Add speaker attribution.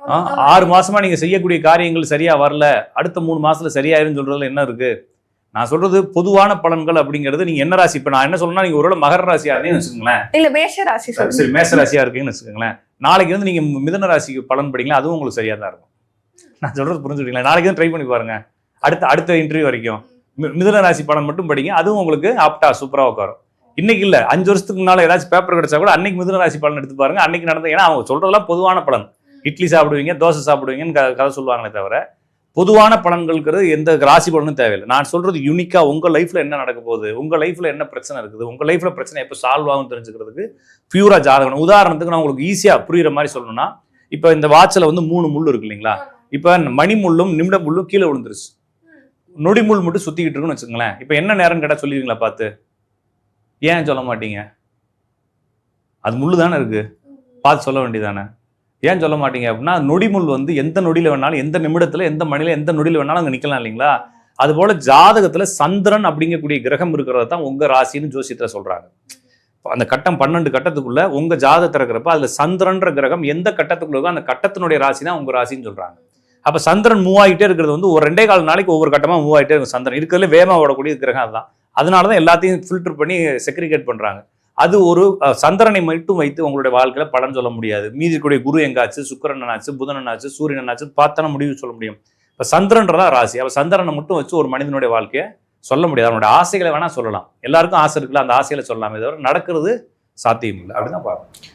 Speaker 1: 6 மாசமா நீங்க செய்யக்கூடிய காரியங்கள் சரியா வரல, அடுத்த 3 மாசத்துல சரியாயிருன்னு சொல்றதுல என்ன இருக்கு? நான் சொல்றது பொதுவான பலன்கள் அப்படிங்கிறது. நீங்க என்ன ராசி, இப்ப நான் என்ன சொல்லணும்னா, நீங்க ஒருவேளை மகர ராசியா இருந்தீங்கன்னு வச்சுக்கோங்களேன்,
Speaker 2: இல்ல மேஷ ராசி,
Speaker 1: சரி மேஷ ராசியா இருக்கீங்கன்னு வச்சுக்கோங்களேன், நாளைக்கு வந்து நீங்க மிதுன ராசிக்கு பலன் படிக்கலாம், அதுவும் உங்களுக்கு சரியா தான் இருக்கும். நான் சொல்றது புரிஞ்சுக்கிட்டீங்களா? நாளைக்கு தான் ட்ரை பண்ணி பாருங்க, அடுத்த இன்டர்வியூ வரைக்கும் மிதுன ராசி பலன் மட்டும் படிங்க, அதுவும் உங்களுக்கு ஆப்டா சூப்பரா உட்காரும். இன்னைக்கு இல்ல 5 வருஷத்துக்கு முன்னால ஏதாச்சும் பேப்பர் கிடைச்சா கூட அன்னைக்கு மிதுன ராசி பலன் எடுத்து பாருங்க, அன்னைக்கு நடந்த. ஏன்னா அவங்க சொல்றதெல்லாம் பொதுவான பலன். இட்லி சாப்பிடுவீங்க, தோசை சாப்பிடுவீங்கன்னு கதை சொல்லுவாங்களே தவிர பொதுவான பலன்கள்ங்கிறது எந்த ராசி பலனும் தேவையில்லை. நான் சொல்றது யூனிக்கா உங்க லைஃப்ல என்ன நடக்க போகுது, உங்க லைஃப்ல என்ன பிரச்சனை இருக்குது, உங்க லைஃப்ல பிரச்சனை எப்போ சால்வ் ஆகும் தெரிஞ்சுக்கிறதுக்கு பியூரா ஜாதகம். உதாரணத்துக்கு நான் உங்களுக்கு ஈஸியா புரியுற மாதிரி சொல்லணும்னா, இப்ப இந்த வாட்ச்ல வந்து 3 முள் இருக்கு இல்லைங்களா, இப்ப மணி முள்ளும் நிமிட முள்ளும் கீழே விழுந்துருச்சு, நொடி முள் மட்டும் சுத்திக்கிட்டு இருக்குன்னு வச்சுக்கோங்களேன். இப்ப என்ன நேரம் கேட்டா சொல்லிடுவீங்களா பார்த்து? ஏன் சொல்ல மாட்டீங்க? அது முள்ளு தானே இருக்கு, பார்த்து சொல்ல வேண்டியதானே. ஏன் சொல்ல மாட்டீங்க அப்படின்னா, நொடிமுள் வந்து எந்த நொடியில வேணாலும், எந்த நிமிடத்துல, எந்த மணில, எந்த நொடியில வேணாலும் அங்க நிக்கலாம் இல்லைங்களா. அது போல ஜாதகத்துல சந்திரன் அப்படிங்கக்கூடிய கிரகம் இருக்கிறத தான் உங்க ராசின்னு ஜோசியத்துல சொல்றாங்க. அந்த கட்டம் 12 கட்டத்துக்குள்ள உங்க ஜாதகத்தை இருக்கிறப்ப அதுல சந்திரன்ற கிரகம் எந்த கட்டத்துக்குள்ள இருக்கோ அந்த கட்டத்தினுடைய ராசி தான் உங்க ராசின்னு சொல்றாங்க. அப்ப சந்திரன் மூவ் ஆகிட்டே இருக்கிறது வந்து ஒரு 2.25 நாளைக்கு ஒவ்வொரு கட்டமா மூவ் ஆகிட்டே இருக்கும். சந்திரன் இருக்கிறதுல வேகமா ஓடக்கூடிய கிரகம் அதுதான். அதனாலதான் எல்லாத்தையும் ஃபில்டர் பண்ணி செக்ரிகேட் பண்றாங்க. அது ஒரு சந்திரனை மட்டும் வைத்து உங்களுடைய வாழ்க்கையில பலன் சொல்ல முடியாது. மீதி கூடிய குரு எங்காச்சு, சுக்கிரன் என்னாச்சு, புதன் என்னாச்சு, சூரியன் என்னாச்சு பார்த்தான முடிவு சொல்ல முடியும். இப்ப சந்திரன்றதா ராசி. அப்ப சந்திரனை மட்டும் வச்சு ஒரு மனிதனுடைய வாழ்க்கையை சொல்ல முடியாது. அவனுடைய ஆசைகளை வேணா சொல்லலாம், எல்லாருக்கும் ஆசை இருக்குல்ல, அந்த ஆசைகளை சொல்லலாமே தவிர நடக்கிறது சாத்தியம் இல்லை. அப்படிதான் பார்க்கணும்.